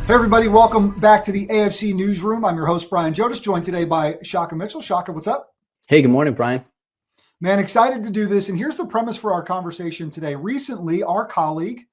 Hey everybody, welcome back to the AFC Newsroom. I'm your host, Brian Jodice, joined today by Shaka Mitchell. Shaka, what's up? Hey, good morning, Brian. Man, excited to do this. And here's the premise for our conversation today. Recently, our colleague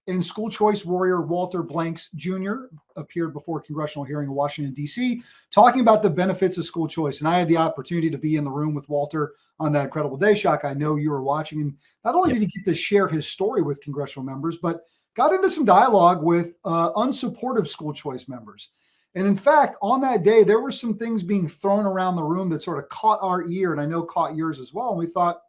and school choice warrior Walter Blanks Jr. appeared before a congressional hearing in Washington, D.C., talking about the benefits of school choice. And I had the opportunity to be in the room with Walter on that incredible day. Shaka, I know you were watching. And not only did he get to share his story with congressional members, but got into some dialogue with unsupportive school choice members. And in fact, on that day, there were some things being thrown around the room that sort of caught our ear, and I know caught yours as well. And we thought,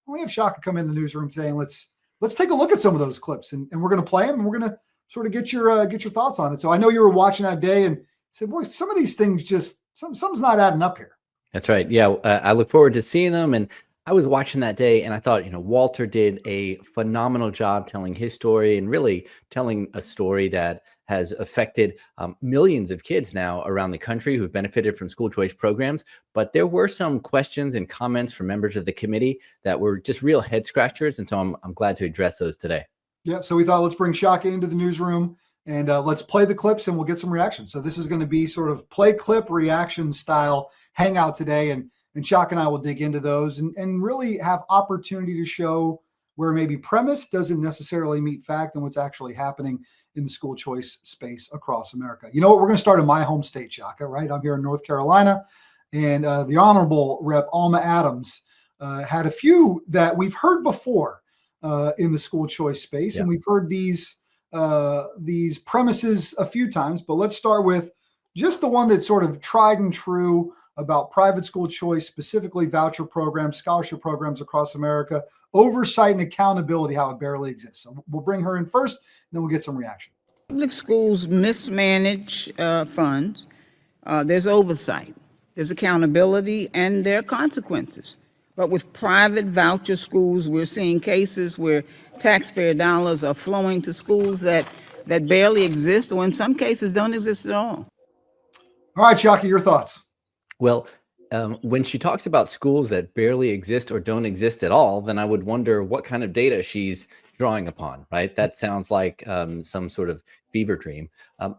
well, we have Shaka come in the newsroom today, and let's take a look at some of those clips, and we're going to play them, and we're going to sort of get your thoughts on it. So I know you were watching that day and said, boy, some of these things just something's not adding up here. That's right. Yeah, I look forward to seeing them. And I was watching that day, and I thought, Walter did a phenomenal job telling his story and really telling a story that has affected millions of kids now around the country who've benefited from school choice programs. But there were some questions and comments from members of the committee that were just real head scratchers. And so I'm glad to address those today. Yeah. So we thought, let's bring Shaka into the newsroom and let's play the clips and we'll get some reactions. So this is going to be sort of play clip reaction style hangout today. And Shaka and I will dig into those and really have opportunity to show where maybe premise doesn't necessarily meet fact and what's actually happening in the school choice space across America. You know what? We're going to start in my home state, Shaka, right? I'm here in North Carolina, and the Honorable Rep. Alma Adams had a few that we've heard before in the school choice space, and we've heard these premises a few times, but let's start with just the one that's sort of tried and true about private school choice, specifically voucher programs, scholarship programs across America, oversight and accountability, how it barely exists. So we'll bring her in first, then we'll get some reaction. Public schools mismanage funds. There's oversight, there's accountability, and there are consequences. But with private voucher schools, we're seeing cases where taxpayer dollars are flowing to schools that barely exist, or in some cases don't exist at all. All right, Shaka, your thoughts. Well, when she talks about schools that barely exist or don't exist at all, then I would wonder what kind of data she's drawing upon, right? That sounds like some sort of fever dream.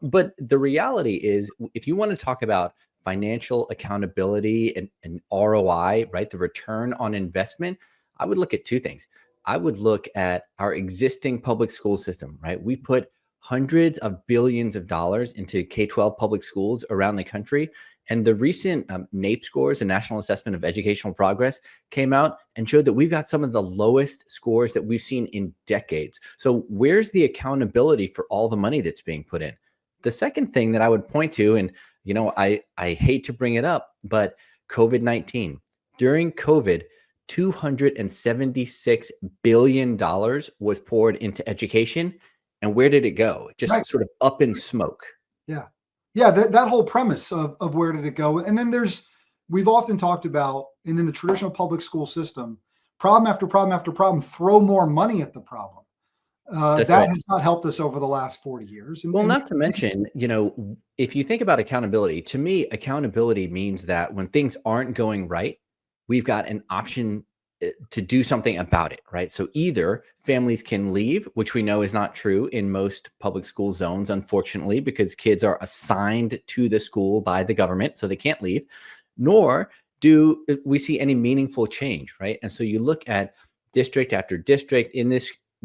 But the reality is, if you want to talk about financial accountability and ROI, right, the return on investment, I would look at two things. I would look at our existing public school system, right? We put hundreds of billions of dollars into K-12 public schools around the country. And the recent NAEP scores, the National Assessment of Educational Progress, came out and showed that we've got some of the lowest scores that we've seen in decades. So where's the accountability for all the money that's being put in? The second thing that I would point to, and I hate to bring it up, but COVID-19. During COVID, $276 billion was poured into education. And where did it go? Just sort of up in smoke. Yeah, that whole premise of where did it go? And then we've often talked about, and in the traditional public school system, problem after problem after problem, throw more money at the problem. That has not helped us over the last 40 years. Not to mention, if you think about accountability, to me, accountability means that when things aren't going right, we've got an option to do something about it, right? So either families can leave, which we know is not true in most public school zones, unfortunately, because kids are assigned to the school by the government, so they can't leave, nor do we see any meaningful change, right? And so you look at district after district.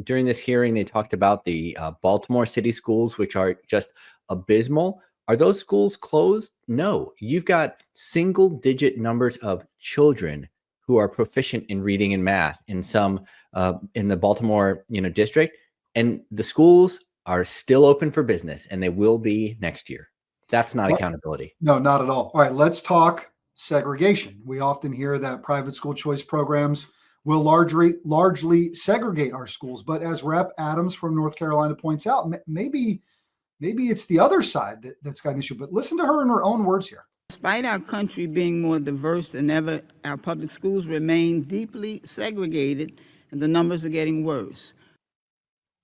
During this hearing, they talked about the Baltimore City schools, which are just abysmal. Are those schools closed? No. You've got single-digit numbers of children who are proficient in reading and math in some in the Baltimore district, and the schools are still open for business, and they will be next year. That's not accountability. No, not at all. All right, let's talk segregation. We often hear that private school choice programs will largely segregate our schools, but as Rep. Adams from North Carolina points out, maybe it's the other side that's got an issue. But listen to her in her own words here. Despite our country being more diverse than ever, our public schools remain deeply segregated, and the numbers are getting worse.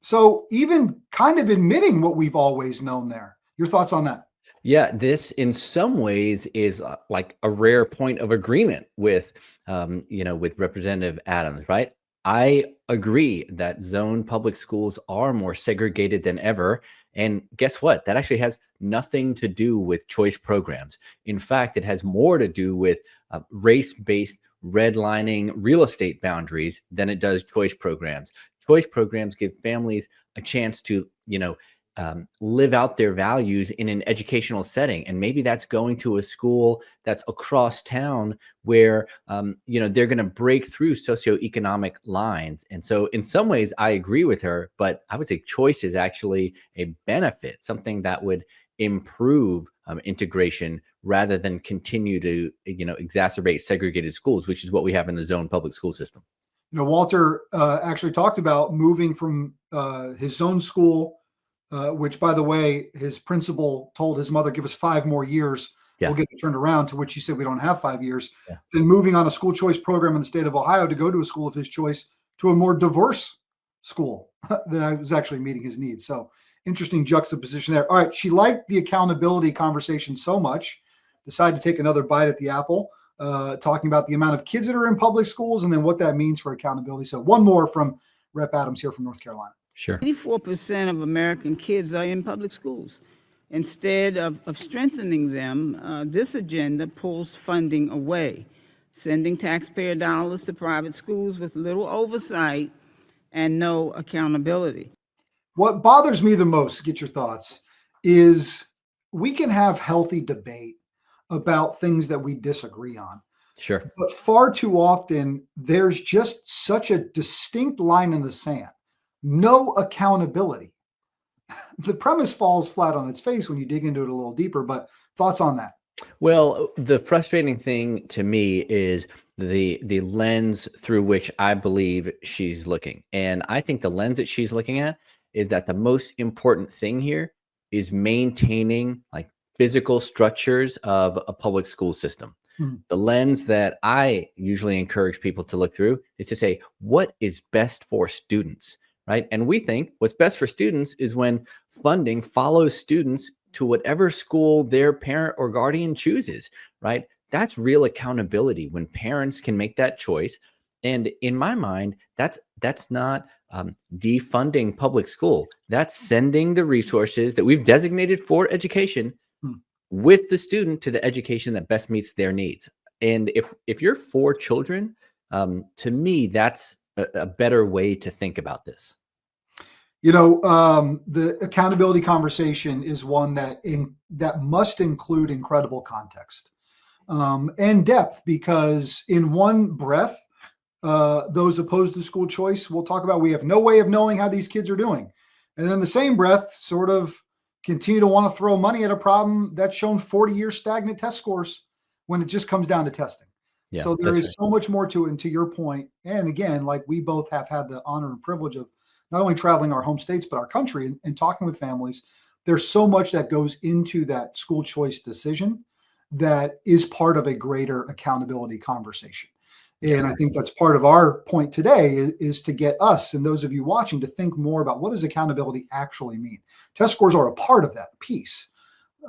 So even kind of admitting what we've always known there. Your thoughts on that? Yeah, this in some ways is like a rare point of agreement with, with Representative Adams, right? I agree that zone public schools are more segregated than ever. And guess what? That actually has nothing to do with choice programs. In fact, it has more to do with race-based redlining real estate boundaries than it does choice programs. Choice programs give families a chance to, live out their values in an educational setting. And maybe that's going to a school that's across town where they're going to break through socioeconomic lines. And so in some ways I agree with her, but I would say choice is actually a benefit, something that would improve integration rather than continue to exacerbate segregated schools, which is what we have in the zone public school system. Walter actually talked about moving from his zone school, which, by the way, his principal told his mother, give us 5 more years. Yeah. We'll get it turned around, to which he said, we don't have 5 years. Yeah. Then moving on a school choice program in the state of Ohio to go to a school of his choice to a more diverse school that was actually meeting his needs. So interesting juxtaposition there. All right. She liked the accountability conversation so much, decided to take another bite at the apple, talking about the amount of kids that are in public schools and then what that means for accountability. So one more from Rep. Adams here from North Carolina. Sure. 84% of American kids are in public schools. Instead of strengthening them, this agenda pulls funding away, sending taxpayer dollars to private schools with little oversight and no accountability. What bothers me the most, get your thoughts, is we can have healthy debate about things that we disagree on. Sure. But far too often, there's just such a distinct line in the sand. No accountability. The premise falls flat on its face when you dig into it a little deeper, but thoughts on that? Well, the frustrating thing to me is the lens through which I believe she's looking. And I think the lens that she's looking at is that the most important thing here is maintaining like physical structures of a public school system. The lens that I usually encourage people to look through is to say, what is best for students? Right. And we think what's best for students is when funding follows students to whatever school their parent or guardian chooses. Right. That's real accountability when parents can make that choice. And in my mind, that's not defunding public school. That's sending the resources that we've designated for education with the student to the education that best meets their needs. And if you're for children, to me, that's a better way to think about this. The accountability conversation is one that must include incredible context and depth, because in one breath, those opposed to school choice will talk about we have no way of knowing how these kids are doing. And then the same breath sort of continue to want to throw money at a problem that's shown 40-year stagnant test scores when it just comes down to testing. Yeah, so there is so much more to it. And to your point, and again, like we both have had the honor and privilege of not only traveling our home states, but our country and talking with families, there's so much that goes into that school choice decision that is part of a greater accountability conversation. And I think that's part of our point today is to get us and those of you watching to think more about what does accountability actually mean. Test scores are a part of that piece,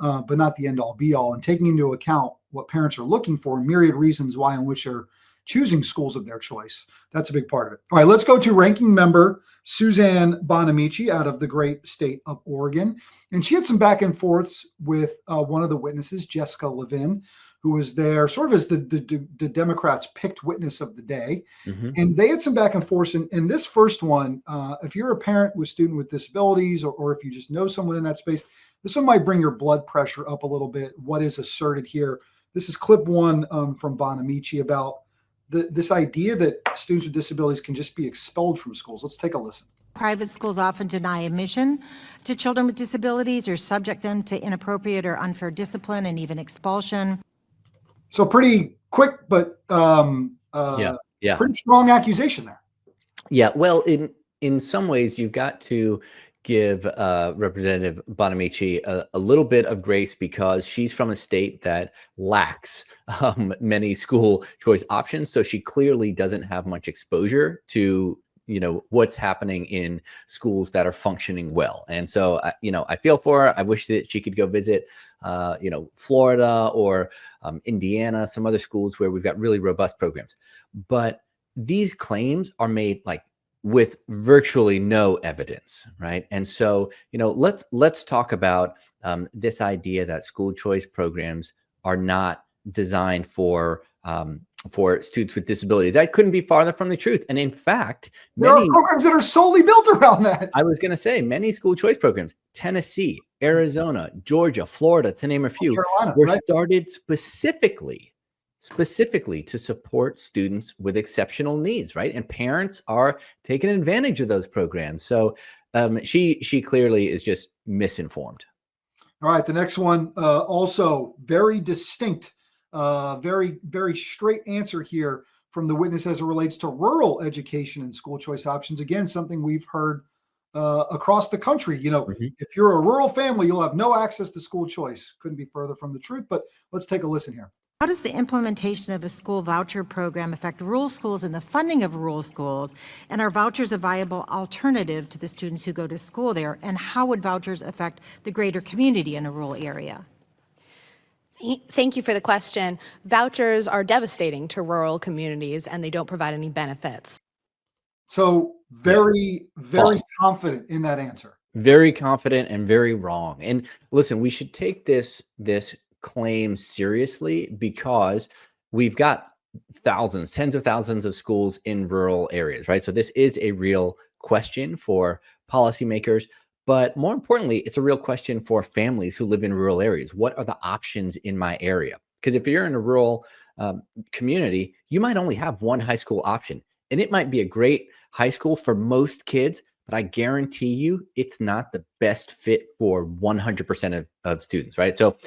but not the end all be all, and taking into account what parents are looking for and myriad reasons why in which they're choosing schools of their choice. That's a big part of it. All right, let's go to ranking member Suzanne Bonamici out of the great state of Oregon. And she had some back and forths with one of the witnesses, Jessica Levin, who was there sort of as the Democrats' picked witness of the day. Mm-hmm. And they had some back and forth. And this first one, if you're a parent with student with disabilities, or if you just know someone in that space, this one might bring your blood pressure up a little bit. What is asserted here? This is clip one from Bonamici about this idea that students with disabilities can just be expelled from schools. Let's take a listen. Private schools often deny admission to children with disabilities or subject them to inappropriate or unfair discipline and even expulsion. So pretty quick, but pretty strong accusation there. Yeah, well, in some ways, you've got to give Representative Bonamici a little bit of grace because she's from a state that lacks many school choice options. So she clearly doesn't have much exposure to what's happening in schools that are functioning well. And so, I feel for her. I wish that she could go visit, Florida or Indiana, some other schools where we've got really robust programs. But these claims are made like with virtually no evidence, right? And so, let's talk about this idea that school choice programs are not designed for students with disabilities. That couldn't be farther from the truth. And in fact, There are many, programs that are solely built around that. I was going to say, many school choice programs, Tennessee, Arizona, Georgia, Florida, to name a few, Carolina, were right? started specifically to support students with exceptional needs, right? And parents are taking advantage of those programs. So she clearly is just misinformed. All right, the next one, also very distinct, very, very straight answer here from the witness as it relates to rural education and school choice options. Again, something we've heard across the country. Mhm. If you're a rural family, you'll have no access to school choice. Couldn't be further from the truth, but let's take a listen here. How does the implementation of a school voucher program affect rural schools and the funding of rural schools? And are vouchers a viable alternative to the students who go to school there? And how would vouchers affect the greater community in a rural area? Thank you for the question. Vouchers are devastating to rural communities and they don't provide any benefits. So very, very False. confident in that answer. Very confident and very wrong. And listen, we should take this claim seriously because we've got thousands, tens of thousands of schools in rural areas, right? So this is a real question for policymakers, but more importantly, it's a real question for families who live in rural areas. What are the options in my area? Because if you're in a rural community, you might only have one high school option, and it might be a great high school for most kids, but I guarantee you it's not the best fit for 100% of students, right? So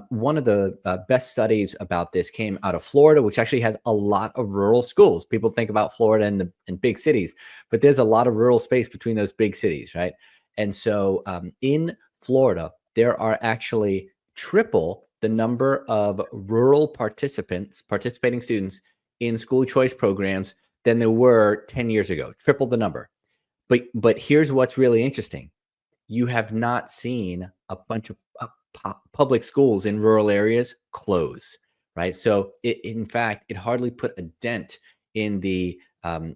one of the best studies about this came out of Florida, which actually has a lot of rural schools. People think about Florida and big cities, but there's a lot of rural space between those big cities, right? And so in Florida, there are actually triple the number of rural participating students in school choice programs than there were 10 years ago, triple the number. But here's what's really interesting. You have not seen a bunch of public schools in rural areas close, right? So in fact, it hardly put a dent in the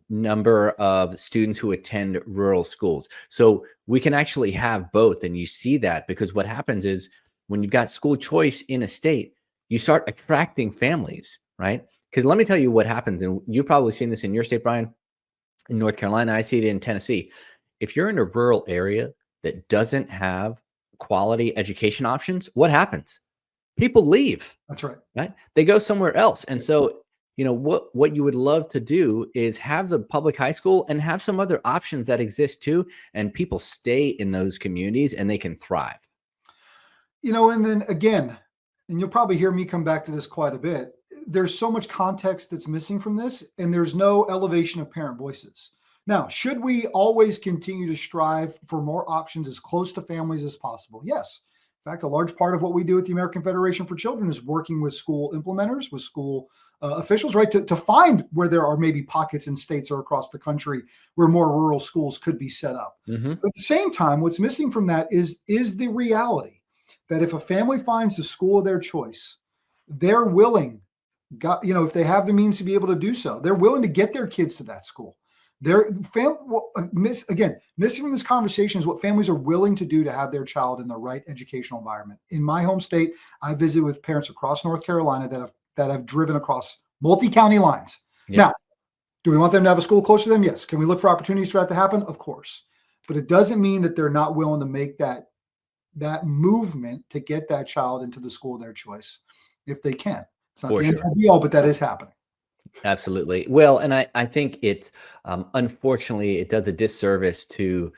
number of students who attend rural schools. So we can actually have both. And you see that because what happens is when you've got school choice in a state, you start attracting families, right? Because let me tell you what happens. And you've probably seen this in your state, Brian. In North Carolina, I see it in Tennessee. If you're in a rural area that doesn't have quality education options, what happens? People leave. That's right. Right? They go somewhere else. And so, what you would love to do is have the public high school and have some other options that exist too, and people stay in those communities and they can thrive. And then again, and you'll probably hear me come back to this quite a bit. There's so much context that's missing from this, and there's no elevation of parent voices. Now, should we always continue to strive for more options as close to families as possible? Yes. In fact, a large part of what we do at the American Federation for Children is working with school implementers, with school officials, right, to find where there are maybe pockets in states or across the country where more rural schools could be set up. Mm-hmm. But at the same time, what's missing from that is the reality that if a family finds the school of their choice, they're willing, if they have the means to be able to do so, they're willing to get their kids to that school. Missing from this conversation is what families are willing to do to have their child in the right educational environment. In my home state, I visited with parents across North Carolina that have driven across multi-county lines. Yeah. Now, do we want them to have a school close to them? Yes. Can we look for opportunities for that to happen? Of course. But it doesn't mean that they're not willing to make that movement to get that child into the school of their choice if they can. It's not the end all be all, but that is happening. Absolutely. Well, and I think it's unfortunately it does a disservice to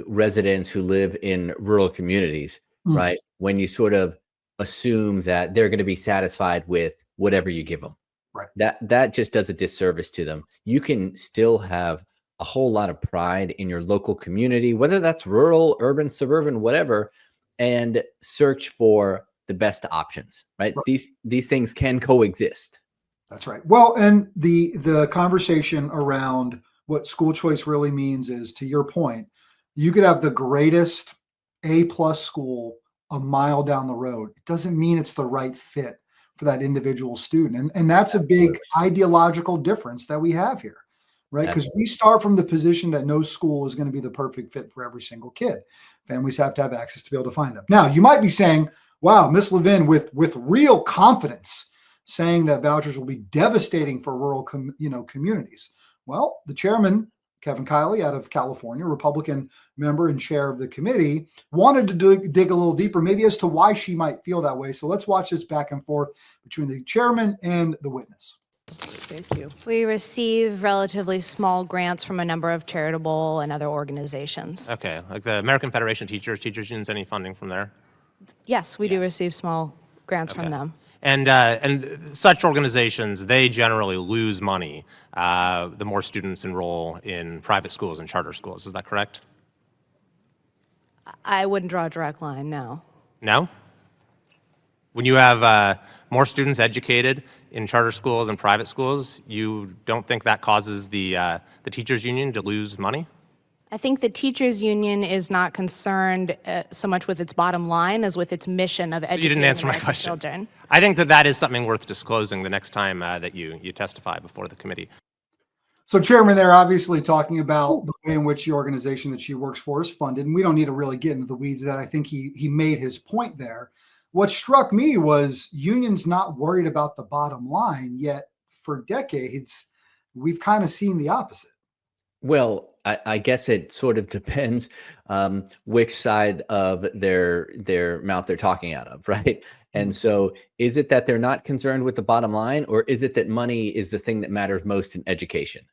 residents who live in rural communities, right? When you sort of assume that they're going to be satisfied with whatever you give them. Right. That just does a disservice to them. You can still have a whole lot of pride in your local community, whether that's rural, urban, suburban, whatever, and search for the best options, right? These things can coexist. That's right. Well, and the conversation around what school choice really means is, to your point, you could have the greatest A+ school a mile down the road. It doesn't mean it's the right fit for that individual student. And that's a big ideological difference that we have here, right? Because we start from the position that no school is going to be the perfect fit for every single kid. Families have to have access to be able to find them. Now, you might be saying, wow, Miss Levin, with real confidence, saying that vouchers will be devastating for rural communities. Well, the chairman, Kevin Kiley out of California, Republican member and chair of the committee, wanted to dig a little deeper, maybe as to why she might feel that way. So let's watch this back and forth between the chairman and the witness. Thank you. We receive relatively small grants from a number of charitable and other organizations. Okay, like the American Federation of Teachers Unions, any funding from there? Yes, we do receive small grants from them. And such organizations, they generally lose money the more students enroll in private schools and charter schools. Is that correct? I wouldn't draw a direct line, no. No? When you have more students educated in charter schools and private schools, you don't think that causes the teachers union to lose money? I think the teachers union is not concerned so much with its bottom line as with its mission of educating You didn't answer my American question. children. I think that is something worth disclosing the next time that you testify before the committee. So Chairman, they're obviously talking about the way in which the organization that she works for is funded, and we don't need to really get into the weeds of that. I think he made his point there. What struck me was unions not worried about the bottom line, yet for decades, we've kind of seen the opposite. Well, I guess it sort of depends which side of their mouth they're talking out of, right? And so is it that they're not concerned with the bottom line, or is it that money is the thing that matters most in education?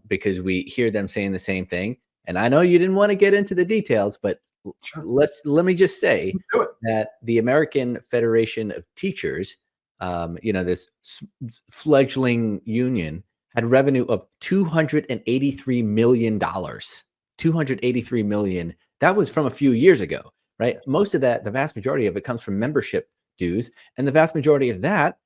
Because we hear them saying the same thing. And I know you didn't want to get into the details, but Sure. let me just say Do it. that the American Federation of Teachers, this fledgling union, had revenue of $283 million. $283 million. That was from a few years ago, right? Yes. Most of that, the vast majority of it comes from membership dues. And the vast majority of that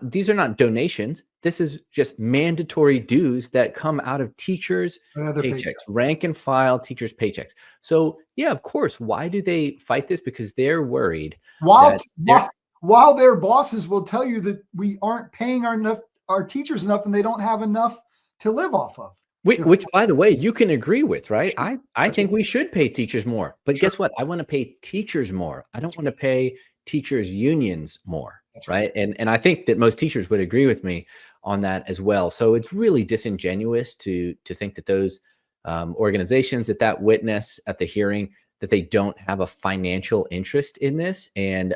these are not donations. This is just mandatory dues that come out of teachers' Another paychecks, paycheck. rank and file teachers' paychecks. So yeah, of course. Why do they fight this? Because they're worried. While their bosses will tell you that we aren't paying our teachers enough and they don't have enough to live off of. Which, by the way, you can agree with, right? Sure. I think we should pay teachers more. But Sure. guess what? I want to pay teachers more. I don't want to pay teachers' unions more, That's right? And I think that most teachers would agree with me on that as well. So it's really disingenuous to think that those organizations, that witness at the hearing, that they don't have a financial interest in this. And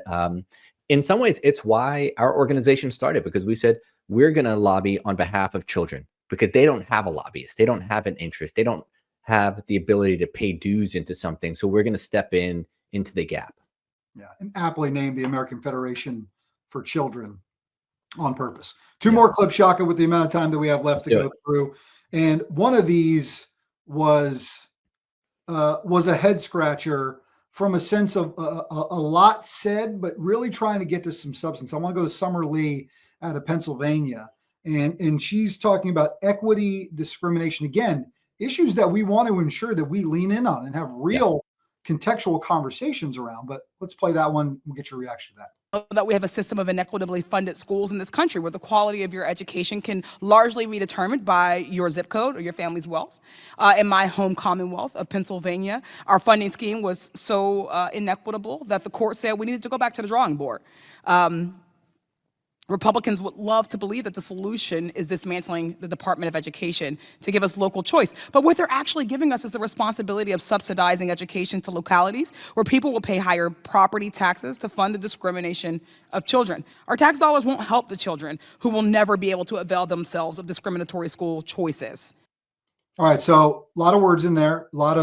in some ways, it's why our organization started, because we said we're going to lobby on behalf of children, because they don't have a lobbyist. They don't have an interest. They don't have the ability to pay dues into something. So we're going to step into the gap. Yeah, and aptly named the American Federation for Children on purpose. Two more clips, Shaka, with the amount of time that we have left to go through. And one of these was a head scratcher from a sense of a lot said, but really trying to get to some substance. I want to go to Summer Lee out of Pennsylvania. And she's talking about equity, discrimination. Again, issues that we want to ensure that we lean in on and have real contextual conversations around. But let's play that one. We'll get your reaction to that. That we have a system of inequitably funded schools in this country where the quality of your education can largely be determined by your zip code or your family's wealth. In my home Commonwealth of Pennsylvania, our funding scheme was so inequitable that the court said we needed to go back to the drawing board. Republicans would love to believe that the solution is dismantling the Department of Education to give us local choice. But what they're actually giving us is the responsibility of subsidizing education to localities where people will pay higher property taxes to fund the discrimination of children. Our tax dollars won't help the children who will never be able to avail themselves of discriminatory school choices. All right. So a lot of words in there, a lot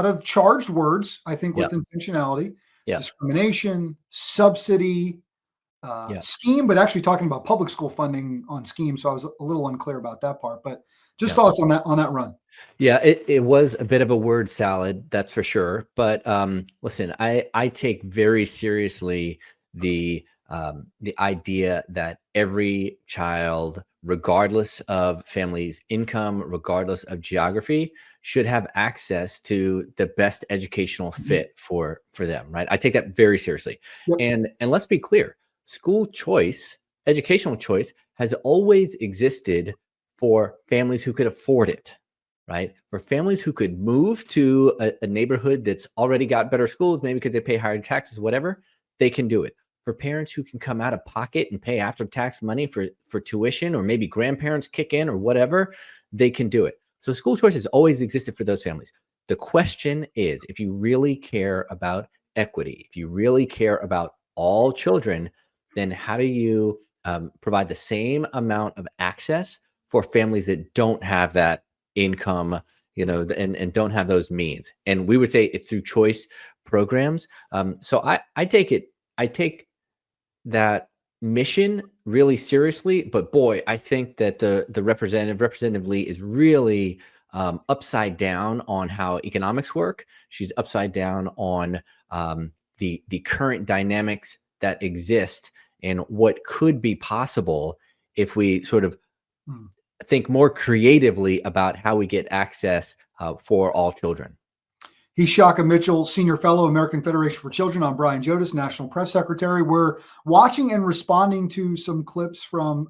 of charged words, I think, with intentionality, discrimination, subsidy, scheme, but actually talking about public school funding on scheme. So I was a little unclear about that part, but just thoughts on that run. Yeah, it was a bit of a word salad, that's for sure. But listen, I take very seriously the idea that every child, regardless of family's income, regardless of geography, should have access to the best educational fit for them, right? I take that very seriously. Yep. And let's be clear, school choice, educational choice has always existed for families who could afford it, right? For families who could move to a neighborhood that's already got better schools, maybe because they pay higher taxes, whatever, they can do it. For parents who can come out of pocket and pay after tax money for tuition, or maybe grandparents kick in or whatever, they can do it. So school choice has always existed for those families. The question is, if you really care about equity, if you really care about all children, then how do you provide the same amount of access for families that don't have that income, and don't have those means? And we would say it's through choice programs. So I take that mission really seriously, but boy, I think that the Representative Lee is really upside down on how economics work. She's upside down on the current dynamics that exist and what could be possible if we sort of think more creatively about how we get access for all children. He's Shaka Mitchell, Senior Fellow, American Federation for Children. I'm Brian Jodice, National Press Secretary. We're watching and responding to some clips from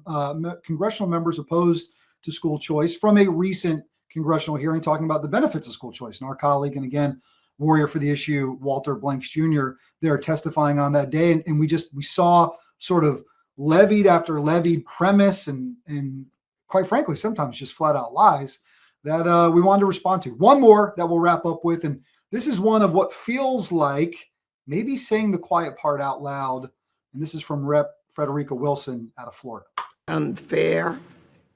congressional members opposed to school choice from a recent congressional hearing talking about the benefits of school choice. And our colleague, and again, warrior for the issue, Walter Blanks Jr., they're testifying on that day. And we saw sort of levied after levied premise and quite frankly, sometimes just flat out lies that we wanted to respond to. One more that we'll wrap up with, and this is one of what feels like maybe saying the quiet part out loud, and this is from Rep. Frederica Wilson out of Florida. Unfair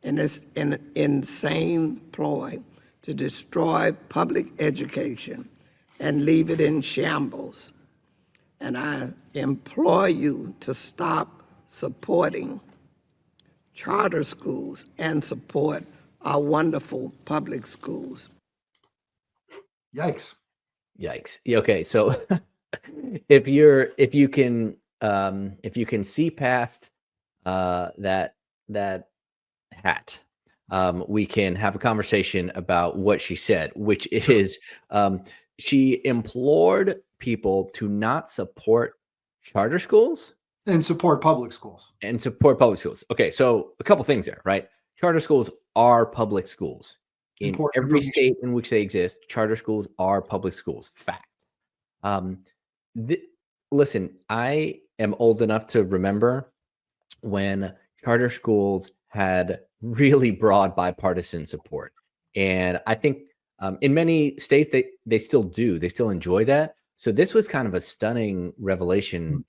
and it's an insane ploy to destroy public education and leave it in shambles. And I implore you to stop supporting charter schools and support our wonderful public schools. Yikes. Okay, so if you can see past that hat, we can have a conversation about what she said, which is she implored people to not support charter schools and support public schools. Okay, so a couple things there, right? Charter schools are public schools. In every state in which they exist, charter schools are public schools. Fact. Listen, I am old enough to remember when charter schools had really broad bipartisan support. And I think in many states, they still do. They still enjoy that. So this was kind of a stunning revelation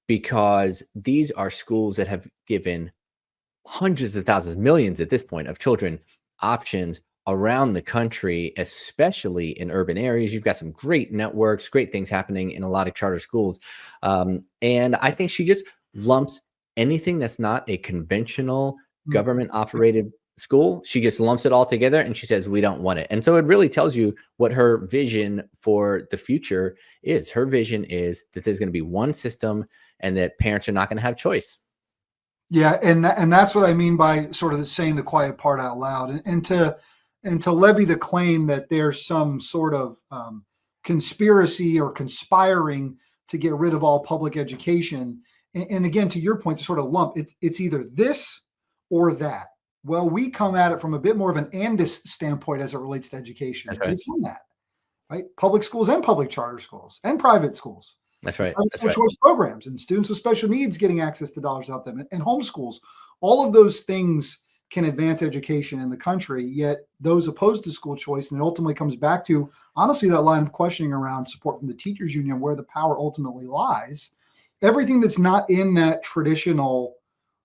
because these are schools that have given hundreds of thousands, millions at this point of children options around the country, especially in urban areas. You've got some great networks, great things happening in a lot of charter schools. And I think she just lumps anything that's not a conventional government operated school. She just lumps it all together and she says, we don't want it. And so it really tells you what her vision for the future is. Her vision is that there's going to be one system and that parents are not going to have choice. Yeah, and that's what I mean by sort of saying the quiet part out loud, and to levy the claim that there's some sort of conspiracy or conspiring to get rid of all public education. And again, to your point, to sort of lump, it's either this or that. Well, we come at it from a bit more of an andist standpoint as it relates to education. That's right. It's in that, right? Public schools and public charter schools and private schools. That's right. School choice programs and students with special needs getting access to dollars out them and homeschools. All of those things can advance education in the country, yet those opposed to school choice, and it ultimately comes back to, honestly, that line of questioning around support from the teachers union, where the power ultimately lies. Everything that's not in that traditional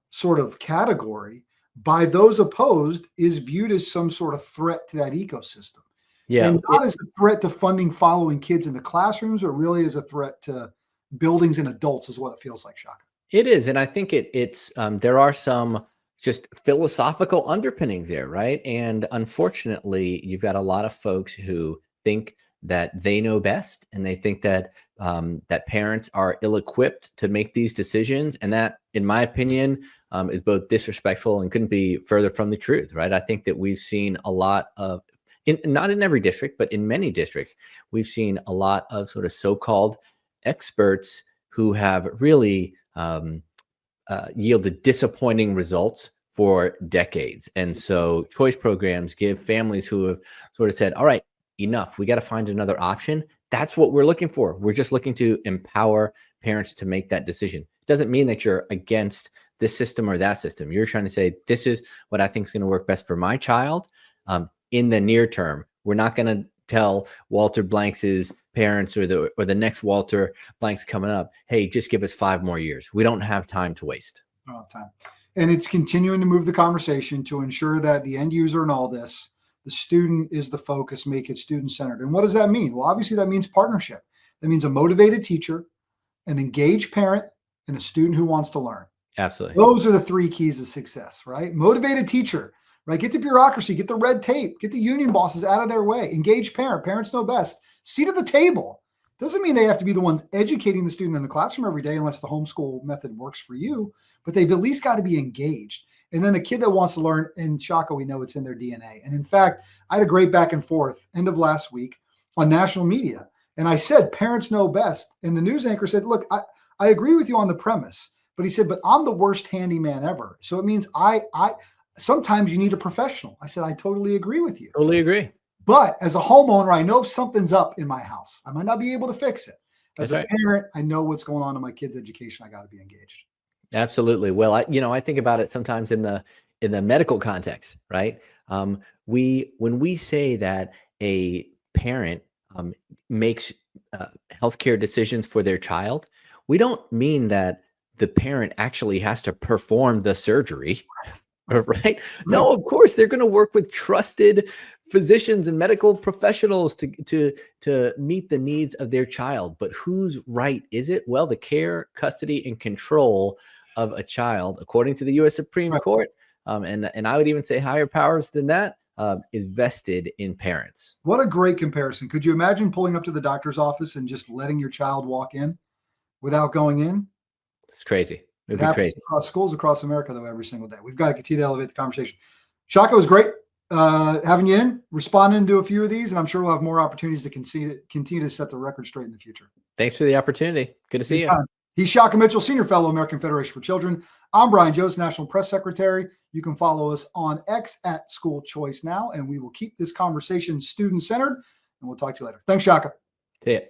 sort of category by those opposed is viewed as some sort of threat to that ecosystem. Yeah. And not as a threat to funding following kids in the classrooms, but really as a threat to buildings and adults is what it feels like, Shaka. It is. And I think it's there are some just philosophical underpinnings there, right? And unfortunately, you've got a lot of folks who think that they know best, and they think that that parents are ill-equipped to make these decisions. And that, in my opinion, is both disrespectful and couldn't be further from the truth, right? I think that we've seen a lot of, not in every district, but in many districts, we've seen a lot of sort of so-called experts who have really yielded disappointing results for decades. And so choice programs give families who have sort of said, all right, enough, we got to find another option. That's what we're looking for. We're just looking to empower parents to make that decision. It doesn't mean that you're against this system or that system. You're trying to say, this is what I think is going to work best for my child in the near term. We're not going to tell Walter Blanks' parents or the next Walter Blanks coming up, hey, just give us 5 more years. We don't have time to waste. We don't have time. And it's continuing to move the conversation to ensure that the end user in all this, the student is the focus, make it student-centered. And what does that mean? Well, obviously that means partnership. That means a motivated teacher, an engaged parent, and a student who wants to learn. Absolutely. Those are the 3 keys of success, right? Motivated teacher, right? Get the bureaucracy, get the red tape, get the union bosses out of their way. Engaged parent, parents know best. Seat at the table. Doesn't mean they have to be the ones educating the student in the classroom every day unless the homeschool method works for you, but they've at least got to be engaged. And then the kid that wants to learn, and Shaka, we know it's in their DNA. And in fact, I had a great back and forth end of last week on national media. And I said, parents know best. And the news anchor said, look, I agree with you on the premise, but he said, but I'm the worst handyman ever. So it means I sometimes you need a professional. I said, I totally agree with you. Totally agree. But as a homeowner, I know if something's up in my house, I might not be able to fix it. As That's a right. parent, I know what's going on in my kid's education. I got to be engaged. Absolutely. Well, I think about it sometimes in the medical context, right? When we say that a parent makes healthcare decisions for their child, we don't mean that the parent actually has to perform the surgery, right? No, of course they're going to work with trusted physicians and medical professionals to meet the needs of their child. But whose right is it? Well, the care, custody, and control of a child, according to the U.S. Supreme Court, and I would even say higher powers than that, is vested in parents. What a great comparison. Could you imagine pulling up to the doctor's office and just letting your child walk in without going in? It's crazy. It It'd be happens crazy. across schools across America, though, every single day. We've got to continue to elevate the conversation. Shaka, it was great having you in, responding to a few of these, and I'm sure we'll have more opportunities to continue to set the record straight in the future. Thanks for the opportunity. Good to see you. He's Shaka Mitchell, Senior Fellow, American Federation for Children. I'm Brian Jones, National Press Secretary. You can follow us on X at School Choice Now, and we will keep this conversation student-centered, and we'll talk to you later. Thanks, Shaka. See ya.